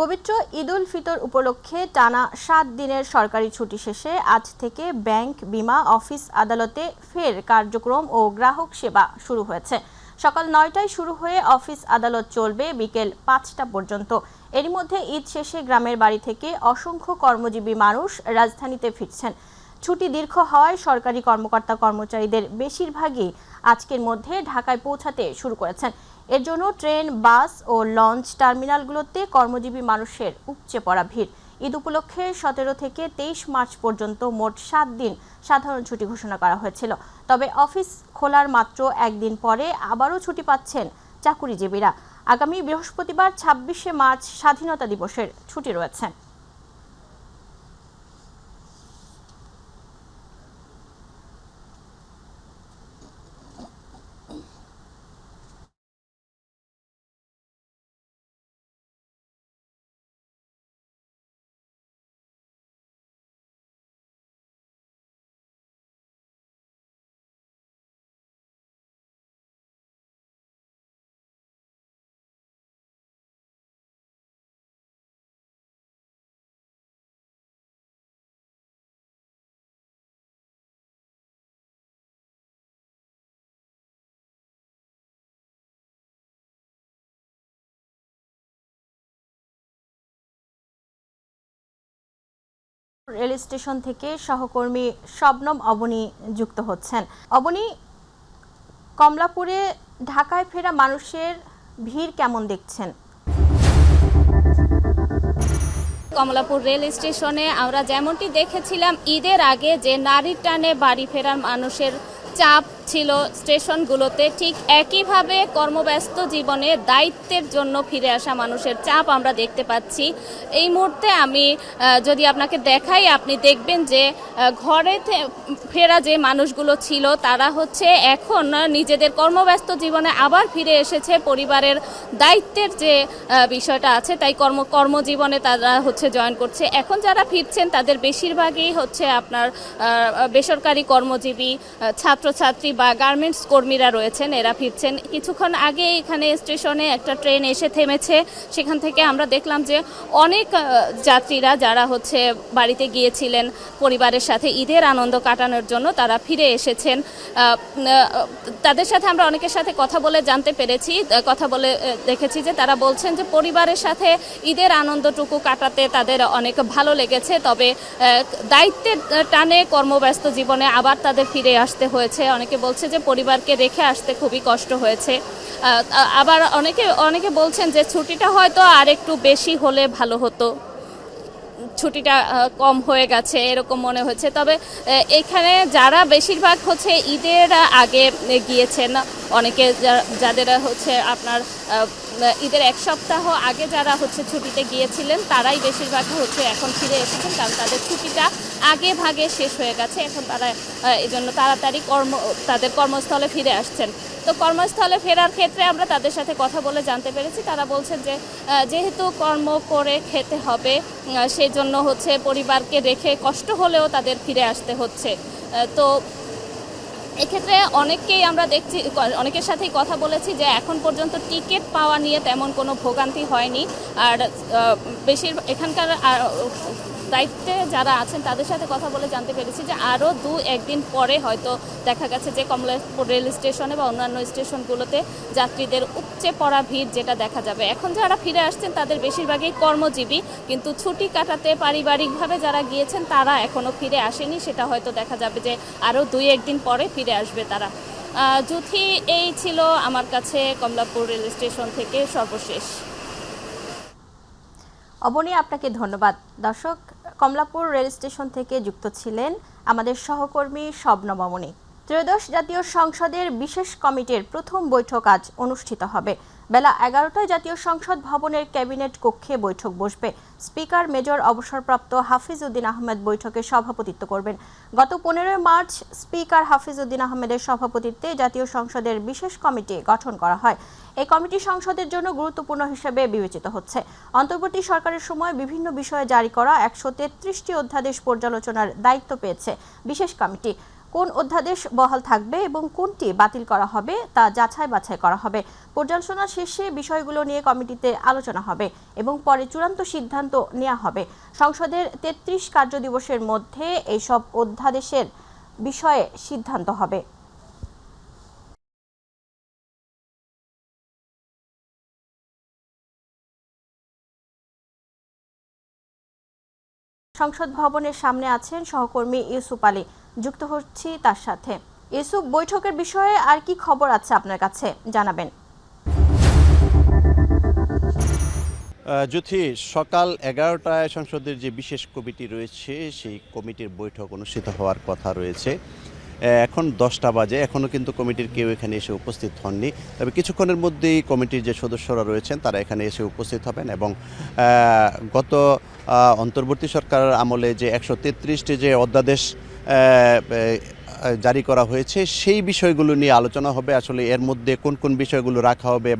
পবিত্র ঈদুল ফিতর উপলক্ষে টানা ৭ দিনের সরকারি ছুটি শেষে আজ থেকে ব্যাংক, বিমা, অফিস, আদালতে ফের কার্যক্রম ও গ্রাহক সেবা শুরু হয়েছে। সকাল ৯টায় শুরু হয়ে অফিস আদালত চলবে বিকেল ৫টা পর্যন্ত। এরই মধ্যে ঈদ শেষে গ্রামের বাড়ি থেকে অসংখ্য কর্মজীবী মানুষ রাজধানীতে ফিরছেন। ছুটি দীর্ঘ হওয়ায় সরকারি কর্মকর্তা কর্মচারীদের বেশিরভাগই আজকের মধ্যে ঢাকায় পৌঁছাতে শুরু করেছেন। এর জন্য ট্রেন, বাস ও লঞ্চ টার্মিনালগুলোতে কর্মজীবী মানুষের উপচে পড়া ভিড়। ঈদ উপলক্ষে ১৭ থেকে ২৩ মার্চ পর্যন্ত মোট ৭ দিন সাধারণ ছুটি ঘোষণা করা হয়েছিল। তবে অফিস খোলার মাত্র একদিন পরে আবারও ছুটি পাচ্ছেন চাকুরিজীবীরা। আগামী বৃহস্পতিবার ২৬শে মার্চ স্বাধীনতা দিবসের ছুটি রয়েছে। রেল স্টেশন থেকে সহকর্মী শবনম অবনী যুক্ত হচ্ছেন। অবনী, কমলাপুরে ঢাকায় ফেরা মানুষের ভিড় কেমন দেখছেন? কমলাপুর রেল স্টেশনে আমরা যেমনটি দেখেছিলাম ঈদের আগে যে নারীর টানে বাড়ি ফেরার মানুষের চাপ ছিল স্টেশনগুলোতে, ঠিক একইভাবে কর্মব্যস্ত জীবনে দায়িত্বের জন্য ফিরে আসা মানুষের চাপ আমরা দেখতে পাচ্ছি। এই মুহূর্তে আমি যদি আপনাকে দেখাই, আপনি দেখবেন যে ঘরে ফেরা যে মানুষগুলো ছিল তারা হচ্ছে এখন নিজেদের কর্মব্যস্ত জীবনে আবার ফিরে এসেছে। পরিবারের দায়িত্বের যে বিষয়টা আছে তাই কর্মজীবনে তারা হচ্ছে জয়েন করছে। এখন যারা ফিরছেন তাদের বেশিরভাগই হচ্ছে আপনার বেসরকারি কর্মজীবী, ছাত্রছাত্রী বা গার্মেন্টস কর্মীরা রয়েছেন, এরা ফিরছেন। কিছুক্ষণ আগে এখানে স্টেশনে একটা ট্রেন এসে থেমেছে, সেখান থেকে আমরা দেখলাম যে অনেক যাত্রীরা যারা হচ্ছে বাড়িতে গিয়েছিলেন পরিবারের সাথে ঈদের আনন্দ কাটানোর জন্য তারা ফিরে এসেছেন। তাদের সাথে আমরা অনেকের সাথে কথা বলে জানতে পেরেছি, কথা বলে দেখেছি যে তারা বলছেন যে পরিবারের সাথে ঈদের আনন্দটুকু কাটাতে তাদের অনেক ভালো লেগেছে। তবে দায়িত্বের টানে কর্মব্যস্ত জীবনে আবার তাদের ফিরে আসতে হয়েছে। অনেকে বলছে যে পরিবারকে রেখে আসতে খুবই কষ্ট হয়েছে। আবার অনেকে বলছেন যে ছুটিটা হয়তো আর একটু বেশি হলে ভালো হতো, ছুটিটা কম হয়ে গেছে এরকম মনে হচ্ছে। তবে এখানে যারা বেশিরভাগ হচ্ছে ঈদের আগে গিয়েছেন, অনেকে যাদের হচ্ছে আপনার ঈদের এক সপ্তাহ আগে যারা হচ্ছে ছুটিতে গিয়েছিলেন তারাই বেশিরভাগ হচ্ছে এখন ফিরে এসেছেন, কারণ তাদের ছুটিটা আগে ভাগে শেষ হয়ে গেছে। এখন তারা এই জন্য তাড়াতাড়ি তাদের কর্মস্থলে ফিরে আসছেন। তো কর্মস্থলে ফেরার ক্ষেত্রে আমরা তাদের সাথে কথা বলে জানতে পেরেছি, তারা বলছেন যে যেহেতু কর্ম করে খেতে হবে সেই জন্য হচ্ছে পরিবারকে রেখে কষ্ট হলেও তাদের ফিরে আসতে হচ্ছে। তো এক্ষেত্রে অনেককেই আমরা দেখছি, অনেকের সাথেই কথা বলেছি যে এখন পর্যন্ত টিকিট পাওয়া নিয়ে তেমন কোনো ভোগান্তি হয়নি। আর এখানকার দায়িত্বে যারা আছেন তাদের সাথে কথা বলে জানতে পেরেছি যে আরও ২-১ দিন পরে হয়তো দেখা গেছে যে কমলাপুর রেল স্টেশনে বা অন্যান্য স্টেশনগুলোতে যাত্রীদের উপচে পড়া ভিড় যেটা দেখা যাবে। এখন যারা ফিরে আসছেন তাদের বেশিরভাগই কর্মজীবী, কিন্তু ছুটি কাটাতে পারিবারিকভাবে যারা গিয়েছেন তারা এখনও ফিরে আসেনি। সেটা হয়তো দেখা যাবে যে আরও ২-১ দিন পরে ফিরে আসবে তারা। যুথি, এই ছিল আমার কাছে কমলাপুর রেল স্টেশন থেকে সর্বশেষ। অবনী, আপনাকে ধন্যবাদ। দর্শক, কমলাপুর রেল স্টেশন থেকে যুক্ত ছিলেন আমাদের সহকর্মী শবনম অবনী। ত্রয়োদশ জাতীয় সংসদের বিশেষ কমিটির প্রথম বৈঠক আজ অনুষ্ঠিত হবে। বেলা ১১টায় জাতীয় সংসদ ভবনের ক্যাবিনেট কক্ষে বৈঠক বসবে। স্পিকার মেজর অবসরপ্রাপ্ত হাফিজ উদ্দিন আহমেদ বৈঠকে সভাপতিত্ব করবেন। গত ১৫ মার্চ স্পিকার হাফিজ উদ্দিন আহমেদের সভাপতিত্বে জাতীয় সংসদের বিশেষ কমিটি গঠন করা হয়। এই কমিটি সংসদের জন্য গুরুত্বপূর্ণ হিসেবে বিবেচিত হচ্ছে। অন্তর্বর্তী সরকারের সময় বিভিন্ন বিষয়ে জারি করা ১৩৩টি অধ্যাদেশ পর্যালোচনার দায়িত্ব পেয়েছে বিশেষ কমিটি। কোন অধ্যাদেশ বহাল থাকবে এবং কোনটি বাতিল করা হবে তা যাচাই বাছাই করা হবে। পর্যালোচনা শেষে বিষয়গুলো নিয়ে কমিটিতে আলোচনা হবে এবং পরে চূড়ান্ত সিদ্ধান্ত নেওয়া হবে। সংসদের ৩৩ কার্যদিবসের মধ্যে এইসব অধ্যাদেশের বিষয়ে সিদ্ধান্ত হবে। সংসদ ভবনের সামনে আছেন সহকর্মী ইউসুফ আলী, যুক্ত হচ্ছি তার সাথে। ইউসুফ, বৈঠকের বিষয়ে আর কি খবর আছে আপনার কাছে, জানাবেন। জ্যোতি, সকাল 11টায় সংসদের যে বিশেষ কমিটি রয়েছে সেই কমিটির বৈঠক অনুষ্ঠিত হওয়ার কথা রয়েছে। এখন 10টা বাজে, এখনও কিন্তু কমিটির কেউ এখানে এসে উপস্থিত হননি। তবে কিছুক্ষণের মধ্যেই কমিটির যে সদস্যরা রয়েছেন তারা এখানে এসে উপস্থিত হবেন এবং গত অন্তর্বর্তী সরকারের আমলে যে 133টি যে অধ্যাদেশ জারি করা হয়েছে সেই বিষয়গুলো নিয়ে আলোচনা হবে। আসলে এর মধ্যে কোন কোন বিষয়গুলো রাখা হবে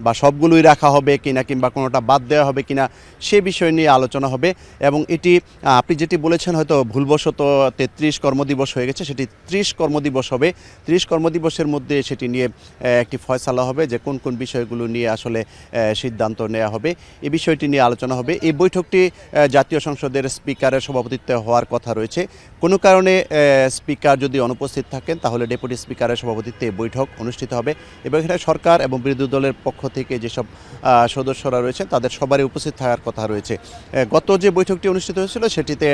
বা সবগুলোই রাখা হবে কিনা, কিংবা কোনোটা বাদ দেওয়া হবে কিনা, সে বিষয় নিয়ে আলোচনা হবে। এবং এটি আপনি যেটি বলেছেন হয়তো ভুলবশত 33 কর্মদিবস হয়ে গেছে, সেটি 30 কর্মদিবস হবে। 30 কর্মদিবসের মধ্যে সেটি নিয়ে একটি ফয়সালা হবে যে কোন কোন বিষয়গুলো নিয়ে আসলে সিদ্ধান্ত নেওয়া হবে, এই বিষয়টি নিয়ে আলোচনা হবে। এই বৈঠকটি জাতীয় সংসদের স্পিকারের সভাপতিত্বে হওয়ার কথা রয়েছে। কোনো কারণে স্পিকার যদি অনুপস্থিত থাকেন তাহলে ডেপুটি স্পিকারের সভাপতিত্বে বৈঠক অনুষ্ঠিত হবে এবং এখানে সরকার এবং বিরোধী দলের পক্ষ থেকে যেসব সদস্যরা রয়েছেন তাদের সবারই উপস্থিত থাকার কথা রয়েছে। গত যে বৈঠকটি অনুষ্ঠিত হয়েছিল সেটিতে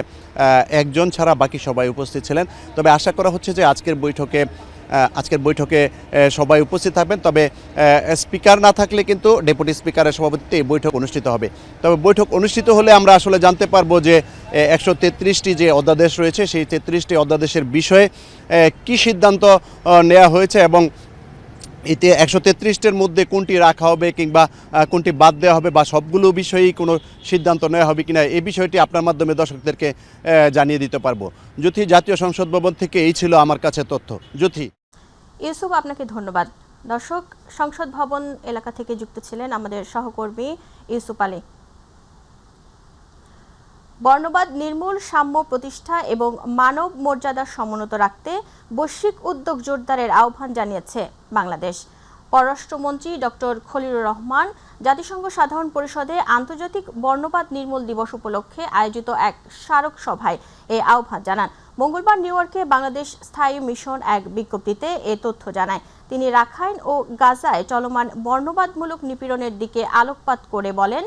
একজন ছাড়া বাকি সবাই উপস্থিত ছিলেন। তবে আশা করা হচ্ছে যে আজকের বৈঠকে সবাই উপস্থিত থাকবেন। তবে স্পিকার না থাকলে কিন্তু ডেপুটি স্পিকারের সভাপতিত্বে এই বৈঠক অনুষ্ঠিত হবে। তবে বৈঠক অনুষ্ঠিত হলে আমরা আসলে জানতে পারবো যে 133টি যে অধ্যাদেশ রয়েছে সেই 33টি অধ্যাদেশের বিষয়ে কি সিদ্ধান্ত নেওয়া হয়েছে এবং এতে 133টির মধ্যে কোনটি রাখা হবে কিংবা কোনটি বাদ দেওয়া হবে বা সবগুলো বিষয়েই কোনো সিদ্ধান্ত নেওয়া হবে কিনা, এই বিষয়টি আপনার মাধ্যমে দর্শকদেরকে জানিয়ে দিতে পারবো। জ্যোতি, জাতীয় সংসদ ভবন থেকে এই ছিল আমার কাছে তথ্য। জ্যোতি। ইউসুফ, আপনাকে ধন্যবাদ। দর্শক, সংসদ ভবন এলাকা থেকে যুক্ত ছিলেন আমাদের সহকর্মী ইউসুফ আলী। বর্ণবাদ নির্মূল, সাম্য প্রতিষ্ঠা এবং মানব মর্যাদা সমুন্নত রাখতে বৈশ্বিক উদ্যোগ জোরদারের আহ্বান জানিয়েছে বাংলাদেশ। পররাষ্ট্রমন্ত্রী ডক্টর খলিলুর রহমান জাতিসংঘ সাধারণ পরিষদে আন্তর্জাতিক বর্ণবাদ নির্মূল দিবস উপলক্ষে আয়োজিত এক স্মারক সভায় এই আহ্বান জানান। মঙ্গলবার নিউ ইয়র্কে বাংলাদেশ স্থায়ী মিশন এক বিজ্ঞপ্তিতে এ তথ্য জানায়। তিনি রাখাইন ও গাজায় চলমান বর্ণবাদমূলক নিপীড়নের দিকে আলোকপাত করে বলেন,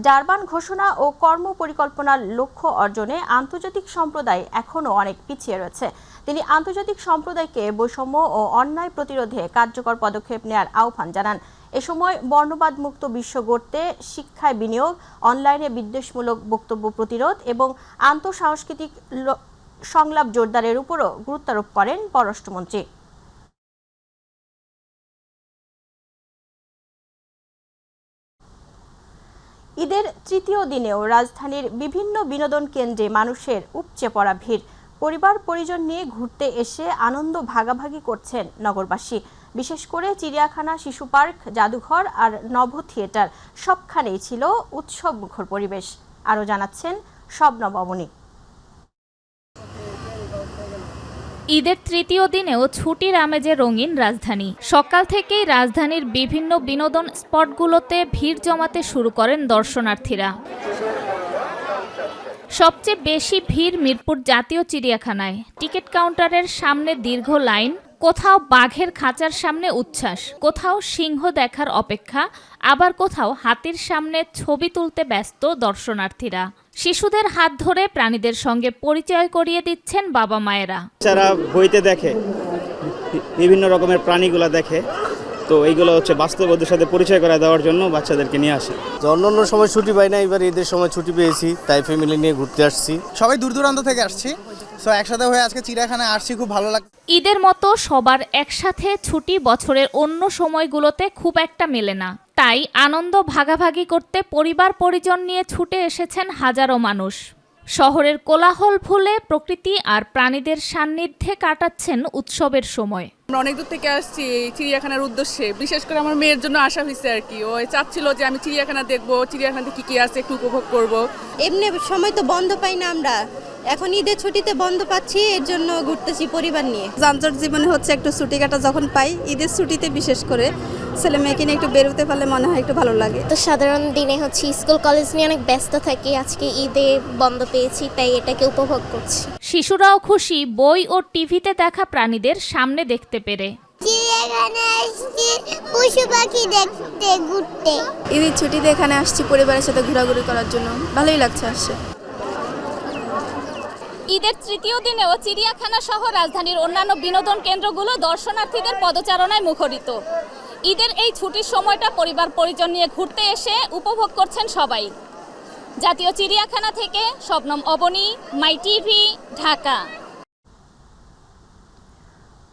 ডারবান ঘোষণা ও কর্ম পরিকল্পনার লক্ষ্য অর্জনে আন্তর্জাতিক সম্প্রদায় এখনও অনেক পিছিয়ে রয়েছে। তিনি আন্তর্জাতিক সম্প্রদায়কে বৈষম্য ও অন্যায় প্রতিরোধে কার্যকর পদক্ষেপ নেওয়ার আহ্বান জানান। এ সময় বর্ণবাদ মুক্ত বিশ্ব গড়তে শিক্ষায় বিনিয়োগ, অনলাইনে বিদ্বেষমূলক বক্তব্য প্রতিরোধ এবং আন্তঃসাংস্কৃতিক সংলাপ জোরদারের উপরও গুরুত্বারোপ করেন পররাষ্ট্রমন্ত্রী। ঈদের তৃতীয় দিনেও রাজধানীর বিভিন্ন বিনোদন কেন্দ্রে মানুষের উপচে পড়া ভিড়। পরিবার পরিজন নিয়ে ঘুরতে এসে আনন্দ ভাগাভাগি করছেন নগরবাসী। বিশেষ করে চিড়িয়াখানা, শিশু পার্ক, জাদুঘর আর নভ থিয়েটার সবখানেই ছিল উৎসব মুখর পরিবেশ। আরও জানাচ্ছেন শবনম অবনী। ঈদের তৃতীয় দিনেও ছুটির আমেজে রঙিন রাজধানী। সকাল থেকেই রাজধানীর বিভিন্ন বিনোদন স্পটগুলোতে ভিড় জমাতে শুরু করেন দর্শনার্থীরা। সবচেয়ে বেশি ভিড় মিরপুর জাতীয় চিড়িয়াখানায়। টিকিট কাউন্টারের সামনে দীর্ঘ লাইন, কোথাও বাঘের খাঁচার সামনে উচ্ছ্বাস, কোথাও সিংহ দেখার অপেক্ষা, আবার কোথাও হাতির সামনে ছবি তুলতে ব্যস্ত দর্শনার্থীরা। শিশুদের হাত ধরে প্রাণীদের সঙ্গে পরিচয় করিয়ে দিচ্ছেন বাবা মায়েরা। যারা বইতে দেখে বিভিন্ন রকমের প্রাণীগুলো দেখে, তো এইগুলো হচ্ছে বাস্তব ওদের সাথে পরিচয় করা দেওয়ার জন্য বাচ্চাদেরকে নিয়ে আসে। অন্য সময় ছুটি পাই না, এবার ঈদের সময় ছুটি পেয়েছি, তাই ফ্যামিলি নিয়ে ঘুরতে আসছি। সবাই দূর দূরান্ত থেকে আসছি, সো একসাথে হয়ে আজকে চিড়িয়াখানায় আসছি, খুব ভালো লাগে। ঈদের মতো সবার একসাথে ছুটি বছরের অন্য সময়গুলোতে খুব একটা মেলে না, তাই আনন্দ ভাগাভাগি করতে পরিবার পরিজন নিয়ে ছুটে এসেছেন হাজারো মানুষ। শহরের কোলাহল ভুলে প্রকৃতি আর প্রাণীদের সান্নিধ্যে কাটাচ্ছেন উৎসবের সময়। আমরা অনেক দূর থেকে আসছি চিড়িয়াখানার উদ্দেশ্যে, বিশেষ করে আমার মেয়ের জন্য আসা হয়েছে আর কি। ও চাচ্ছিল যে আমি চিড়িয়াখানা দেখবো, চিড়িয়াখানাতে কি কি আছে একটু উপভোগ করব। এমনি সময় তো বন্ধ পাই না আমরা, এখন ঈদের ছুটিতে বন্ধ পাচ্ছি, এর জন্য ঘুরতেছি পরিবার নিয়ে। যানজট জীবনে হচ্ছে একটু ছুটি কাটা যখন পাই, ঈদের ছুটিতে বিশেষ করে ছেলে মেয়েকে নিয়ে একটু বেরোতে পারলে মনে হয় একটু ভালো লাগে। তো সাধারণ দিনে হচ্ছে স্কুল কলেজ নিয়ে অনেক ব্যস্ত থাকি, আজকে ঈদে বন্ধ পেয়েছি তাই এটাকে উপভোগ করছি। শিশুরাও খুশি বই ও টিভিতে দেখা প্রাণীদের সামনে দেখতে পেরে। চিড়িয়াখানা আসছি পশু পাখি দেখতে, ঘুরতে। ঈদের ছুটিতে এখানে আসছি পরিবারের সাথে ঘোরাঘুরি করার জন্য, ভালোই লাগছে আসছে। ঈদের তৃতীয় দিনেও চিড়িয়াখানা সহ রাজধানীর অন্যান্য বিনোদন কেন্দ্রগুলো দর্শনার্থীদের পদচারণায় মুখরিত। ঈদের এই ছুটির সময়টা পরিবার পরিজন নিয়ে ঘুরতে এসে উপভোগ করছেন সবাই। জাতীয় চিড়িয়াখানা থেকে শবনম অবনী, মাই টিভি, ঢাকা।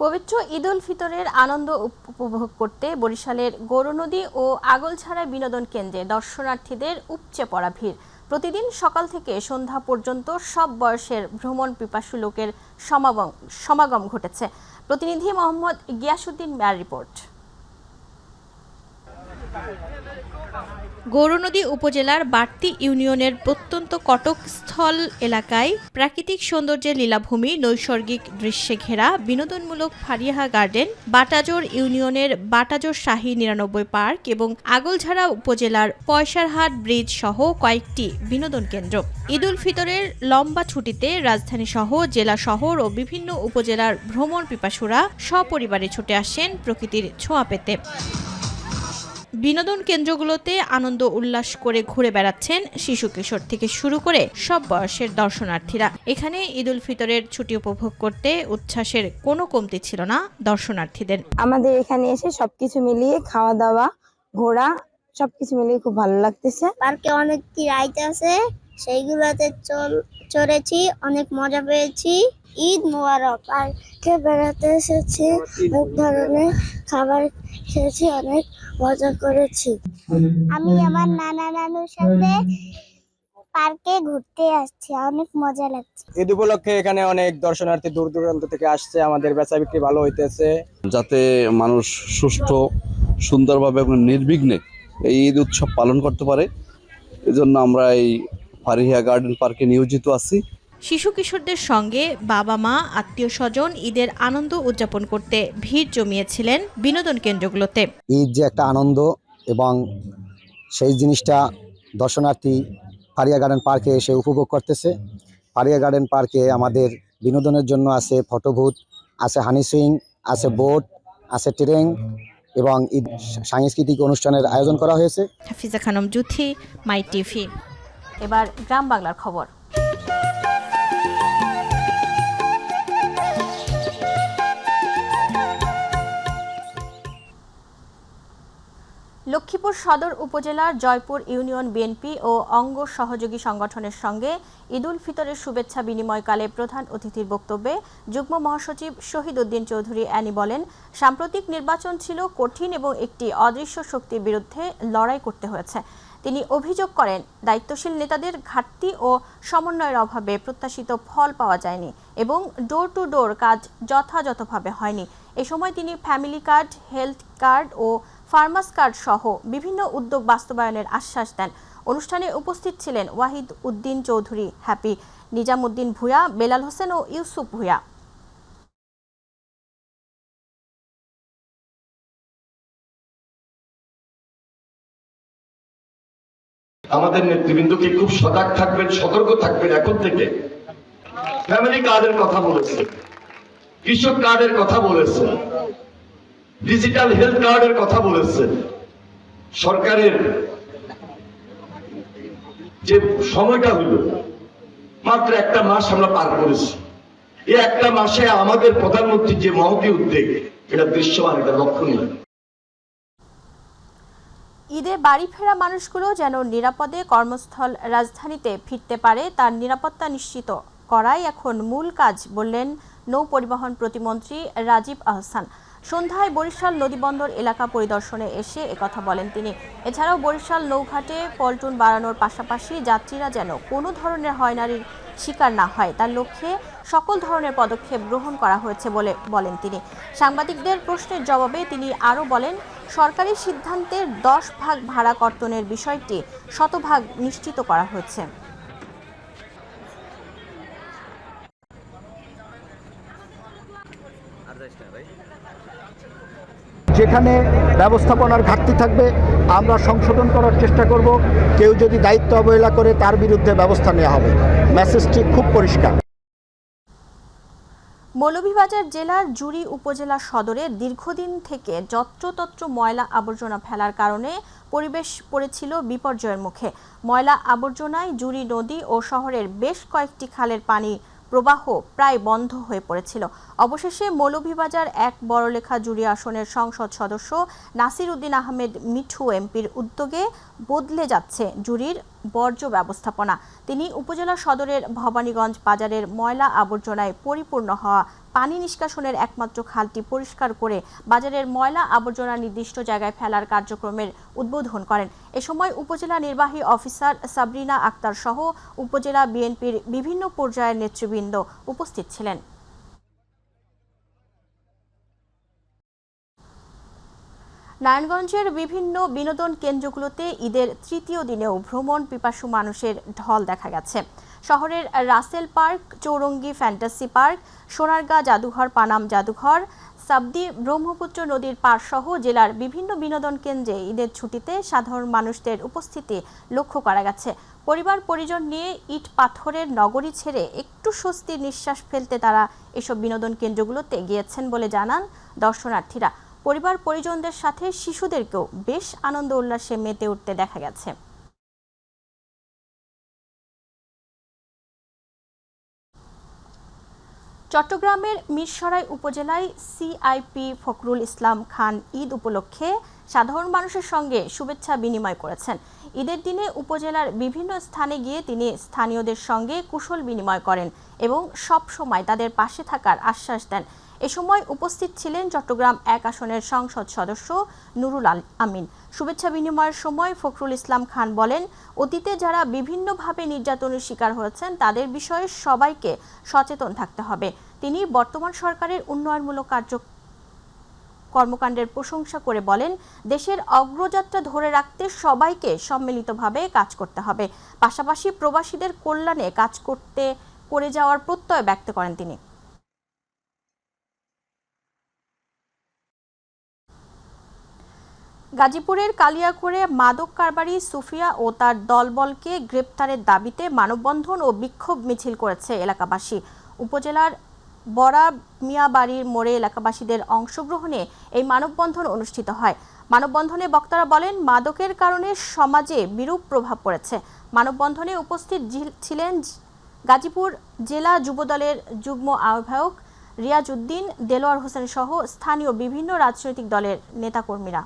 পবিত্র ঈদ উল ফিতরের আনন্দ উপভোগ করতে বরিশালের গৌরনদী ও আগলছাড়ায় বিনোদন কেন্দ্রে দর্শনার্থীদের উপচে পড়া ভিড়। প্রতিদিন সকাল থেকে সন্ধ্যা পর্যন্ত সব বয়সের ভ্রমণ পিপাসু লোকের সমাগম ঘটেছে। প্রতিনিধি মোহাম্মদ গিয়াসউদ্দিন মিয়ার রিপোর্ট। গৌরনদী উপজেলার বাড়তি ইউনিয়নের প্রত্যন্ত কটকস্থল এলাকায় প্রাকৃতিক সৌন্দর্যের লীলাভূমি, নৈসর্গিক দৃশ্যে ঘেরা বিনোদনমূলক ফারিহা গার্ডেন, বাটাজোর ইউনিয়নের বাটাজোর শাহী ৯৯ পার্ক এবং আগলঝাড়া উপজেলার পয়সারহাট ব্রিজ সহ কয়েকটি বিনোদন কেন্দ্র। ঈদ উল ফিতরের লম্বা ছুটিতে রাজধানী সহ জেলা শহর ও বিভিন্ন উপজেলার ভ্রমণ পিপাসুরা সপরিবারে ছুটে আসেন প্রকৃতির ছোঁয়া পেতে। বিনোদন কেন্দ্রগুলোতে আনন্দ উল্লাস করে ঘুরে বেড়াচ্ছেন শিশু কিশোর থেকে শুরু করে সব বয়সের দর্শনার্থীরা। এখানে ঈদ উল ফিতরের ছুটি উপভোগ করতে উচ্ছ্বাসের কোনো কমতি ছিল না দর্শনার্থীদের। আমাদের এখানে এসে সবকিছু মিলিয়ে খাওয়া দাওয়া, ঘোরা সবকিছু মিলিয়ে খুব ভালো লাগতেছে। পার্কে অনেক রাইড আছে, সেইগুলোতে চড়েছি, অনেক মজা পেয়েছি। ঈদ মোবারক। পার্কে বেড়াতে এসেছি, অনেক ধরনের খাবার খেয়েছি, অনেক মজা করেছি। আমি আমার নানা নানুর সাথে পার্কে ঘুরতে আসছি, অনেক মজা লাগছে। ঈদ উপলক্ষে এখানে অনেক দর্শনার্থী দূর দূরান্ত থেকে আসছে, আমাদের বেচা বিক্রি ভালো হইতেছে। যাতে মানুষ সুষ্ঠু, সুন্দরভাবে এবং নির্বিঘ্নে এই ঈদ উৎসব পালন করতে পারে, এজন্য আমরা এই ফারিহা গার্ডেন পার্কে নিয়োজিত আছি। শিশু কিশোরদের সঙ্গে বাবা মা, আত্মীয় স্বজন ঈদের আনন্দ উদযাপন করতে ভিড় জমিয়েছিলেন বিনোদন কেন্দ্রগুলোতে। ঈদ যে একটা আনন্দ এবং সেই জিনিসটা দর্শনার্থী ফারিয়া গার্ডেন পার্কে এসে উপভোগ করতেছে। ফারিয়া গার্ডেন পার্কে আমাদের বিনোদনের জন্য আছে ফটো বুথ, আছে হানি সুইং, আছে বোট, আছে ট্রেন এবং ঈদ সাংস্কৃতিক অনুষ্ঠানের আয়োজন করা হয়েছে। হাফিজা খানম জুথি, মাই টিভি। এবার গ্রাম বাংলার খবর। লক্ষ্মীপুর সদর উপজেলার জয়পুর ইউনিয়ন বিএনপি ও অঙ্গ সহযোগী সংগঠনের সঙ্গে ঈদ উল ফিতরের শুভেচ্ছা বিনিময়কালে প্রধান অতিথির বক্তব্যে যুগ্ম মহাসচিব শহীদ উদ্দিন চৌধুরী অ্যানি বলেন, সাম্প্রতিক নির্বাচন ছিল কঠিন এবং একটি অদৃশ্য শক্তির বিরুদ্ধে লড়াই করতে হয়েছে। তিনি অভিযোগ করেন, দায়িত্বশীল নেতাদের ঘাটতি ও সমন্বয়ের অভাবে প্রত্যাশিত ফল পাওয়া যায়নি এবং ডোর টু ডোর কাজ যথাযথভাবে হয়নি। এ সময় তিনি ফ্যামিলি কার্ড, হেলথ কার্ড ও ফার্মার্স কার্ড সহ বিভিন্ন উদ্যোগ বাস্তবায়নের আশ্বাস দেন। অনুষ্ঠানে উপস্থিত ছিলেন ওয়াহিদ উদ্দিন চৌধুরী হ্যাপি, নিজামুদ্দিন ভূঁইয়া, বেলাল হোসেন ও ইউসুফ ভূঁইয়া। আমাদের নেতৃবৃন্দকে খুব সজাগ থাকবেন, সতর্ক থাকবেন এখন থেকে। ফ্যামিলি কার্ডের কথা বলেছে, কৃষক কার্ডের কথা বলেছে, ডিজিটাল হেলথ কার্ডের কথা বলেছে। সরকারের যে সময়টা হইল, মাত্র একটা মাস আমরা পার করেছি। এই একটা মাসে আমাদের প্রধানমন্ত্রীর যে মহতী উদ্যোগ, এটা দৃশ্যমান, এটা লক্ষণীয়। ঈদে বাড়ি ফেরা মানুষগুলো যেন নিরাপদে কর্মস্থল রাজধানীতে ফিরতে পারে, তার নিরাপত্তা নিশ্চিত করাই এখন মূল কাজ বললেন নৌ পরিবহন প্রতিমন্ত্রী রাজীব আহসান। সন্ধ্যায় বরিশাল নদীবন্দর এলাকা পরিদর্শনে এসে একথা বলেন তিনি। এছাড়াও বরিশাল নৌঘাটে পল্টন বাড়ানোর পাশাপাশি যাত্রীরা যেন কোনো ধরনের হয়রানির শিকার না হয়, তার লক্ষ্যে সকল ধরনের পদক্ষেপ গ্রহণ করা হয়েছে বলে বলেন তিনি। সাংবাদিকদের প্রশ্নের জবাবে তিনি আরও বলেন, সরকারি সিদ্ধান্তের 10 ভাগ ভাড়া কর্তনের বিষয়টি 100% নিশ্চিত করা হয়েছে। যেখানে ব্যবস্থাপনার ঘাটতি থাকবে আমরা সংশোধন করার চেষ্টা করব। কেউ যদি দায়িত্ব অবহেলা করে তার বিরুদ্ধে ব্যবস্থা নেওয়া হবে। মেসেজটি খুব পরিষ্কার। মৌলভীবাজার জেলার জুড়ি উপজেলা সদরে দীর্ঘদিন থেকে যত্রতত্র ময়লা আবর্জনা ফেলার কারণে পরিবেশ পড়েছিল বিপর্যয়ের মুখে। ময়লা আবর্জনায় জুড়ি নদী ও শহরের বেশ কয়েকটি খালের পানি প্রবাহ প্রায় বন্ধ হয়ে পড়েছিল। অবশেষে মৌলভীবাজার ১ বড়লেখা জুড়ি আসনের সংসদ সদস্য নাসির উদ্দিন আহমেদ মিঠু এমপির উদ্যোগে বদলে যাচ্ছে জুড়ির বর্জ্য ব্যবস্থাপনা। তিনি উপজেলা সদরের ভবানীগঞ্জ বাজারের ময়লা আবর্জনায় পরিপূর্ণ হওয়া পানি নিষ্কাশনের একমাত্র খালটি পরিষ্কার করে বাজারের ময়লা আবর্জনা নির্দিষ্ট জায়গায় ফেলার কার্যক্রমের উদ্বোধন করেন। এ সময় উপজেলা নির্বাহী অফিসার সাবরিনা আক্তার সহ উপজেলা বিএনপির বিভিন্ন পর্যায়ের নেতৃবৃন্দ উপস্থিত ছিলেন। নারায়ণগঞ্জের বিভিন্ন বিনোদন কেন্দ্রগুলোতে ঈদের তৃতীয় দিনেও ভ্রমণ পিপাসু মানুষের ঢল দেখা গেছে। শহরের Russell park, Chowrangi fantasy park, Sonargaon জাদুঘর, পানাম জাদুঘর, সাবদি ব্রহ্মপুত্র নদীর পাড় সহ জেলার বিভিন্ন বিনোদন কেন্দ্রে ঈদের ছুটিতে সাধারণ মানুষদের উপস্থিতি লক্ষ্য করা গেছে। পরিবার পরিজন নিয়ে ইট পাথরের নগরী ছেড়ে একটু স্বস্তির নিঃশ্বাস ফেলতে তারা এসব বিনোদন কেন্দ্রগুলোতে গিয়েছেন বলে জানান দর্শনার্থীরা। পরিবার পরিজনদের সাথে শিশুদেরকেও বেশ আনন্দ উল্লাসে মেতে উঠতে দেখা গেছে। চট্টগ্রামের মিরসরাই উপজেলায় সিআইপি ফখরুল ইসলাম খান ঈদ উপলক্ষে সাধারণ মানুষের সঙ্গে শুভেচ্ছা বিনিময় করেছেন। ঈদের দিনে উপজেলার বিভিন্ন স্থানে গিয়ে তিনি স্থানীয়দের সঙ্গে কুশল বিনিময় করেন এবং সব সময় তাদের পাশে থাকার আশ্বাস দেন। এ সময় উপস্থিত ছিলেন চট্টগ্রাম ১ আসনের সংসদ সদস্য নুরুল আমিন। শুভেচ্ছা বিনিময়ের সময় ফখরুল ইসলাম খান বলেন, অতীতে যারা বিভিন্নভাবে নির্যাতনের শিকার হয়েছেন তাদের বিষয়ে সবাইকে সচেতন থাকতে হবে। তিনি বর্তমান সরকারের উন্নয়নমূলক কর্মকাণ্ডের প্রশংসা করে বলেন, দেশের অগ্রযাত্রা ধরে রাখতে সবাইকে সম্মিলিতভাবে কাজ করতে হবে। পাশাপাশি প্রবাসীদের কল্যাণে কাজ করে যাওয়ার প্রত্যয় ব্যক্ত করেন তিনি। গাজীপুরের কালিয়াকৈরে মাদক কারবারি সুফিয়া ও তার দলবলকে গ্রেপ্তারের দাবিতে মানববন্ধন ও বিক্ষোভ মিছিল করেছে এলাকাবাসী। উপজেলার বড়া মিয়াবাড়ির মোড়ে এলাকাবাসীদের অংশগ্রহণে এই মানববন্ধন অনুষ্ঠিত হয়। মানববন্ধনে বক্তারা বলেন, মাদকের কারণে সমাজে বিরূপ প্রভাব পড়েছে। মানববন্ধনে উপস্থিত ছিলেন গাজীপুর জেলা যুবদলের যুগ্ম আহ্বায়ক রিয়াজ উদ্দিন, দেলোয়ার হোসেন সহ স্থানীয় বিভিন্ন রাজনৈতিক দলের নেতাকর্মীরা।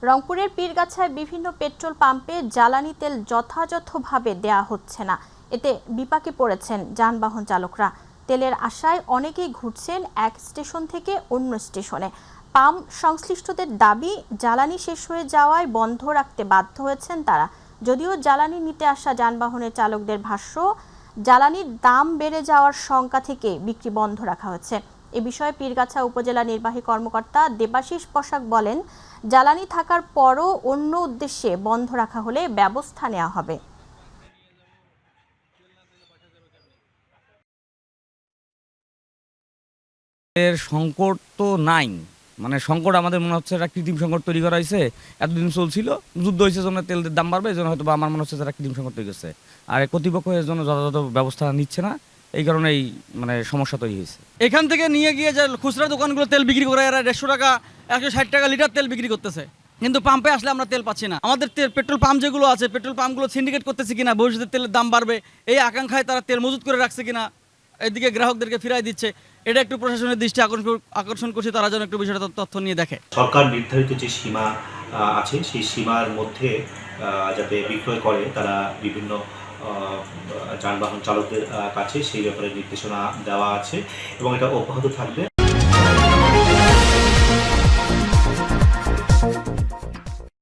রংপুরের পীরগাছায় বিভিন্ন পেট্রোল পাম্পে জ্বালানি তেল যথাযথভাবে দেয়া হচ্ছে না। এতে বিপাকে পড়েছেন যানবাহন চালকরা। তেলের আশায় অনেকেই ঘুরছেন এক স্টেশন থেকে অন্য স্টেশনে। পাম্প সংশ্লিষ্টদের দাবি, জ্বালানি শেষ হয়ে যাওয়ায় বন্ধ রাখতে বাধ্য হয়েছেন তারা। যদিও জ্বালানি নিতে আসা যানবাহনের চালকদের ভাষ্য, জ্বালানির দাম বেড়ে যাওয়ার শঙ্কা থেকে বিক্রি বন্ধ রাখা হয়েছে। এ বিষয়ে পীরগাছা উপজেলা নির্বাহী কর্মকর্তা দেবাশিস পোশাক বলেন, জ্বালানি থাকার পরও অন্য উদ্দেশ্যে বন্ধ রাখা হলে ব্যবস্থা নেওয়া হবে। এর সংকট তো নাই, মানে সংকট আমাদের মনে হচ্ছে একটা কৃত্রিম সংকট তৈরি করা হয়েছে। এতদিন চলছিল, যুদ্ধ হয়েছে জন্য তেলের দাম বাড়বে, এই জন্য হয়তো আমার মনে হচ্ছে যারা কৃত্রিম সংকট তৈরি করছে। আর কর্তৃপক্ষ এর জন্য যথাযথ ব্যবস্থা নিচ্ছে না, এই কারণেই মানে সমস্যা তৈরি হয়েছে। এখান থেকে নিয়ে গিয়ে যে খুচরা দোকানগুলো তেল বিক্রি করে এরা 150 টাকা 160 টাকা লিটার তেল বিক্রি করতেছে, কিন্তু পাম্পে আসলে আমরা তেল পাচ্ছি না। আমাদের পেট্রোল পাম্প যেগুলো আছে, পেট্রোল পাম্পগুলো সিন্ডিকেট করতেছে কিনা, ভবিষ্যতে তেলের দাম বাড়বে এই আকাঙ্ক্ষায় তারা তেল মজুত করে রাখছে কিনা, এদিকে গ্রাহকদেরকে ফিরাই দিচ্ছে। এটা একটু প্রশাসনের দৃষ্টি আকর্ষণ করছে, তারা যেন একটু বিষয়টা তথ্য নিয়ে দেখে। সরকার নির্ধারিত যে সীমা আছে সেই সীমার মধ্যে যাতে বিক্রয় করে, তারা বিভিন্ন যানবাহন চালকদের কাছে সেই ব্যাপারে নির্দেশনা দেওয়া আছে এবং এটা অব্যাহত থাকবে।